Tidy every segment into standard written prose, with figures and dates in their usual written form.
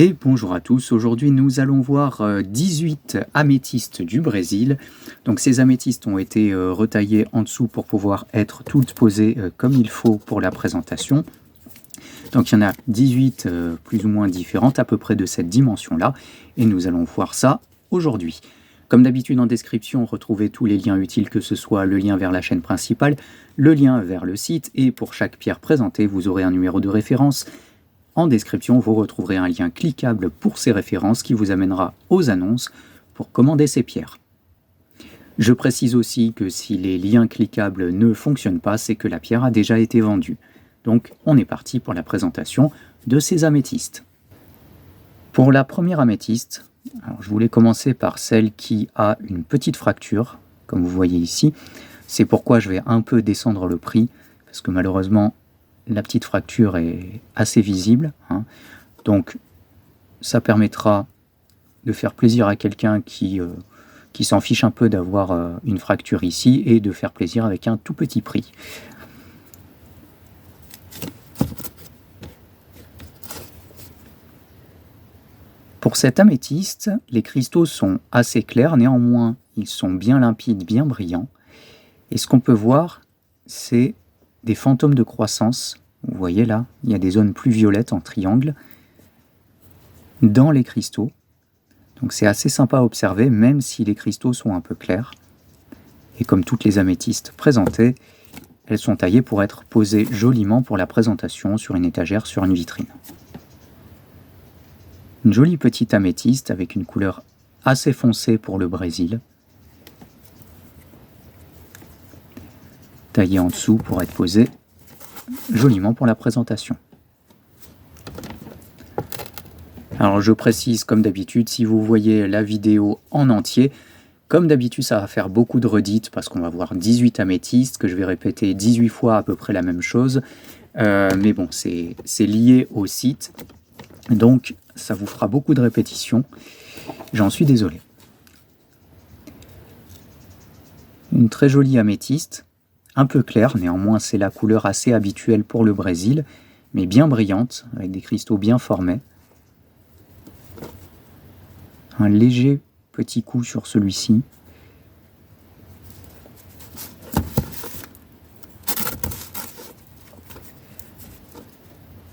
Et bonjour à tous, aujourd'hui nous allons voir 18 améthystes du Brésil. Donc ces améthystes ont été retaillés en dessous pour pouvoir être toutes posées comme il faut pour la présentation. Donc il y en a 18 plus ou moins différentes, à peu près de cette dimension-là, et nous allons voir ça aujourd'hui. Comme d'habitude en description, retrouvez tous les liens utiles, que ce soit le lien vers la chaîne principale, le lien vers le site, et pour chaque pierre présentée, vous aurez un numéro de référence. En description, vous retrouverez un lien cliquable pour ces références qui vous amènera aux annonces pour commander ces pierres. Je précise aussi que si les liens cliquables ne fonctionnent pas, c'est que la pierre a déjà été vendue. Donc on est parti pour la présentation de ces améthystes. Pour la première améthyste, alors je voulais commencer par celle qui a une petite fracture, comme vous voyez ici. C'est pourquoi je vais un peu descendre le prix, parce que malheureusement, la petite fracture est assez visible, hein. Donc ça permettra de faire plaisir à quelqu'un qui s'en fiche un peu d'avoir une fracture ici, et de faire plaisir avec un tout petit prix. Pour cette améthyste, les cristaux sont assez clairs, néanmoins ils sont bien limpides, bien brillants. Et ce qu'on peut voir, c'est des fantômes de croissance. Vous voyez là, il y a des zones plus violettes en triangle dans les cristaux. Donc c'est assez sympa à observer, même si les cristaux sont un peu clairs. Et comme toutes les améthystes présentées, elles sont taillées pour être posées joliment pour la présentation sur une étagère, sur une vitrine. Une jolie petite améthyste avec une couleur assez foncée pour le Brésil. Taillée en dessous pour être posée joliment pour la présentation. Alors je précise, comme d'habitude, si vous voyez la vidéo en entier, comme d'habitude ça va faire beaucoup de redites parce qu'on va voir 18 améthystes, que je vais répéter 18 fois à peu près la même chose. Mais bon, c'est lié au site, donc ça vous fera beaucoup de répétitions. J'en suis désolé. Une très jolie améthyste, un peu claire, néanmoins c'est la couleur assez habituelle pour le Brésil, mais bien brillante, avec des cristaux bien formés. Un léger petit coup sur celui-ci.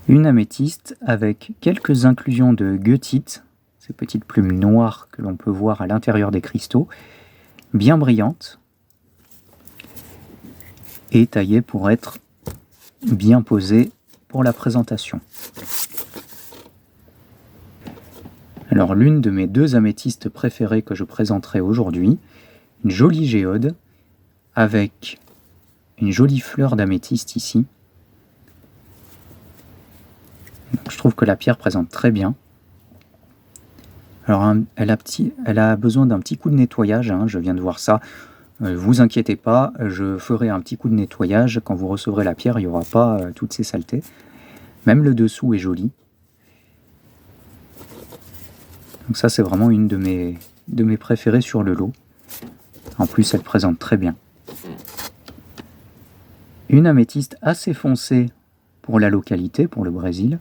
Une améthyste avec quelques inclusions de goethite, ces petites plumes noires que l'on peut voir à l'intérieur des cristaux, bien brillantes, et taillée pour être bien posée pour la présentation. Alors l'une de mes deux améthystes préférées que je présenterai aujourd'hui, une jolie géode avec une jolie fleur d'améthyste ici. Donc, je trouve que la pierre présente très bien. Alors elle a besoin d'un petit coup de nettoyage, hein, je viens de voir ça. Vous inquiétez pas, je ferai un petit coup de nettoyage. Quand vous recevrez la pierre, il n'y aura pas toutes ces saletés. Même le dessous est joli. Donc ça, c'est vraiment une de mes préférées sur le lot. En plus, elle présente très bien. Une améthyste assez foncée pour la localité, pour le Brésil.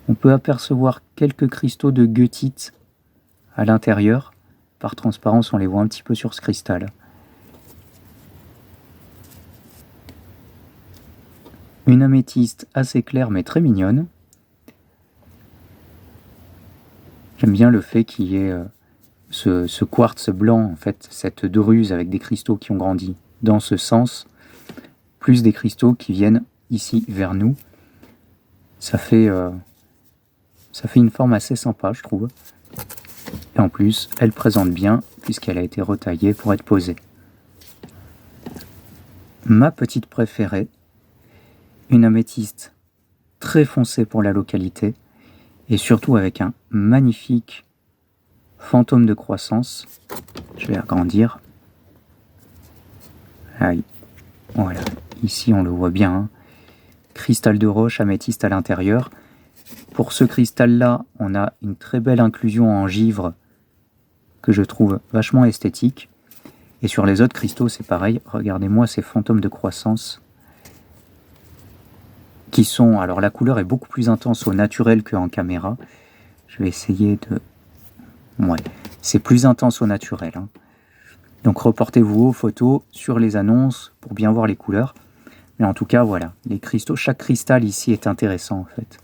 On peut apercevoir quelques cristaux de goethite à l'intérieur. Par transparence, on les voit un petit peu sur ce cristal. Une améthyste assez claire mais très mignonne. J'aime bien le fait qu'il y ait ce quartz blanc, en fait, cette druse avec des cristaux qui ont grandi dans ce sens, plus des cristaux qui viennent ici vers nous. Ça fait une forme assez sympa, je trouve. Et en plus, elle présente bien puisqu'elle a été retaillée pour être posée. Ma petite préférée, une améthyste très foncée pour la localité et surtout avec un magnifique fantôme de croissance. Je vais agrandir. Aïe. Voilà, ici on le voit bien, hein. Cristal de roche, améthyste à l'intérieur. Pour ce cristal-là, on a une très belle inclusion en givre que je trouve vachement esthétique. Et sur les autres cristaux, c'est pareil. Regardez-moi ces fantômes de croissance qui sont... Alors la couleur est beaucoup plus intense au naturel qu'en caméra. Je vais essayer de... Ouais, c'est plus intense au naturel. Hein. Donc reportez-vous aux photos sur les annonces pour bien voir les couleurs. Mais en tout cas, voilà, les cristaux, chaque cristal ici est intéressant en fait.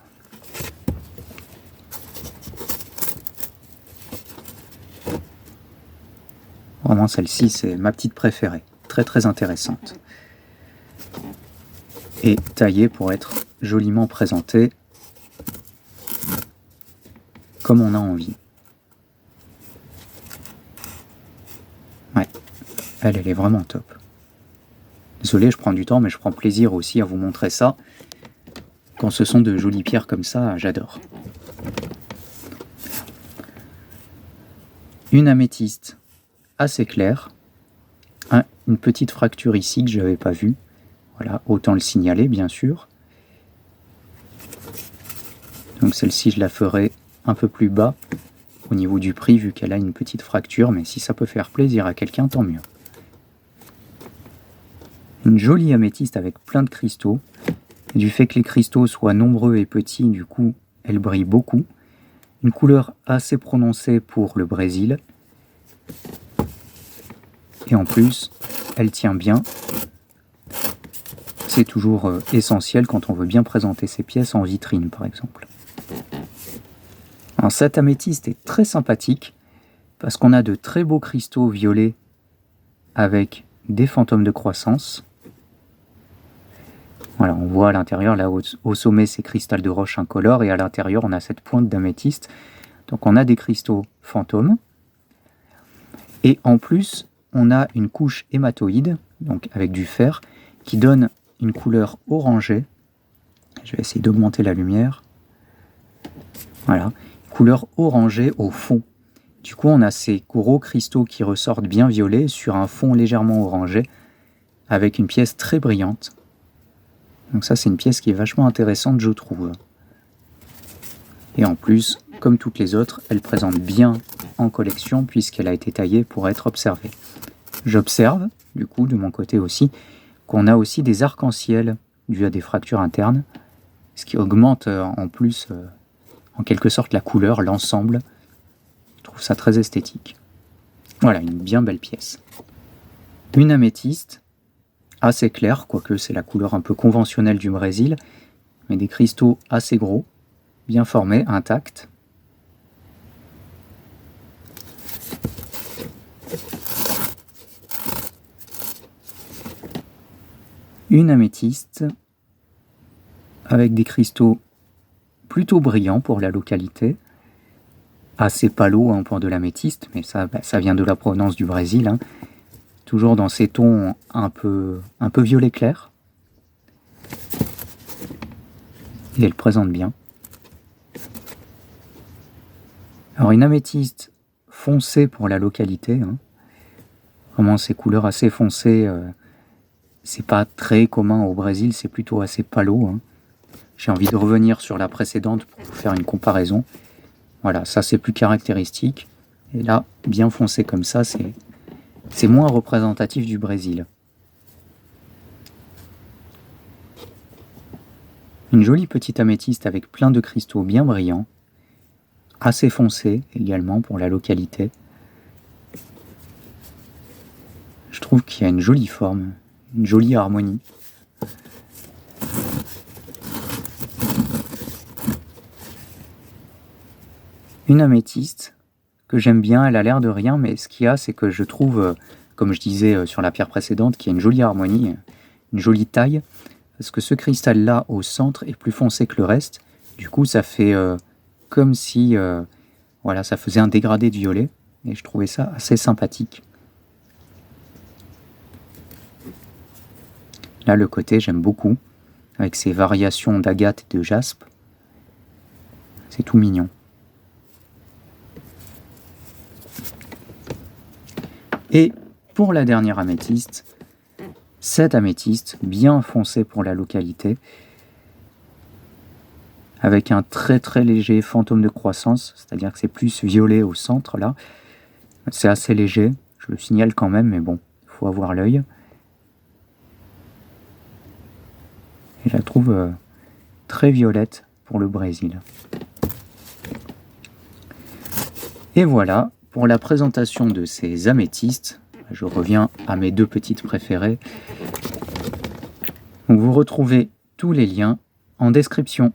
Vraiment, celle-ci, c'est ma petite préférée. Très très intéressante. Et taillée pour être joliment présentée comme on a envie. Ouais, elle est vraiment top. Désolé, je prends du temps, mais je prends plaisir aussi à vous montrer ça. Quand ce sont de jolies pierres comme ça, j'adore. Une améthyste assez claire. Une petite fracture ici que je n'avais pas vue. Voilà, autant le signaler, bien sûr. Donc celle-ci, je la ferai un peu plus bas au niveau du prix, vu qu'elle a une petite fracture. Mais si ça peut faire plaisir à quelqu'un, tant mieux. Une jolie améthyste avec plein de cristaux. Et du fait que les cristaux soient nombreux et petits, du coup, elle brille beaucoup. Une couleur assez prononcée pour le Brésil. Et en plus, elle tient bien. C'est toujours essentiel quand on veut bien présenter ses pièces en vitrine, par exemple. Alors, cette améthyste est très sympathique parce qu'on a de très beaux cristaux violets avec des fantômes de croissance. Voilà, on voit à l'intérieur, là au sommet, c'est cristal de roche incolore et à l'intérieur, on a cette pointe d'améthyste. Donc on a des cristaux fantômes. Et en plus, on a une couche hématoïde, donc avec du fer, qui donne une couleur orangée. Je vais essayer d'augmenter la lumière. Voilà, couleur orangée au fond. Du coup, on a ces gros cristaux qui ressortent bien violets sur un fond légèrement orangé, avec une pièce très brillante. Donc ça, c'est une pièce qui est vachement intéressante, je trouve. Et en plus, comme toutes les autres, elle présente bien en collection puisqu'elle a été taillée pour être observée. J'observe, du coup, de mon côté aussi, qu'on a aussi des arcs-en-ciel dus à des fractures internes, ce qui augmente en plus, en quelque sorte, la couleur, l'ensemble. Je trouve ça très esthétique. Voilà, une bien belle pièce. Une améthyste, assez claire, quoique c'est la couleur un peu conventionnelle du Brésil, mais des cristaux assez gros, bien formés, intacts. Une améthyste avec des cristaux plutôt brillants pour la localité, assez palo hein, pour de l'améthyste, mais ça, ça vient de la provenance du Brésil, hein. Toujours dans ces tons un peu violet clair. Et elle présente bien. Alors une améthyste foncée pour la localité, hein. Vraiment ces couleurs assez foncées, c'est pas très commun au Brésil, c'est plutôt assez palo, hein. J'ai envie de revenir sur la précédente pour vous faire une comparaison. Voilà, ça c'est plus caractéristique. Et là, bien foncé comme ça, c'est moins représentatif du Brésil. Une jolie petite améthyste avec plein de cristaux bien brillants, assez foncé également pour la localité. Je trouve qu'il y a une jolie forme, une jolie harmonie. Une améthyste que j'aime bien, elle a l'air de rien, mais ce qu'il y a, c'est que je trouve, comme je disais sur la pierre précédente, qu'il y a une jolie harmonie, une jolie taille, parce que ce cristal-là, au centre, est plus foncé que le reste. Du coup, ça fait comme si voilà, ça faisait un dégradé de violet, et je trouvais ça assez sympathique. Là, le côté, j'aime beaucoup, avec ces variations d'agate et de jaspe. C'est tout mignon. Et pour la dernière améthyste, cette améthyste bien foncée pour la localité, avec un très très léger fantôme de croissance, c'est-à-dire que c'est plus violet au centre là. C'est assez léger, je le signale quand même, mais bon, il faut avoir l'œil. Et je la trouve très violette pour le Brésil. Et voilà pour la présentation de ces améthystes. Je reviens à mes deux petites préférées. Donc vous retrouvez tous les liens en description.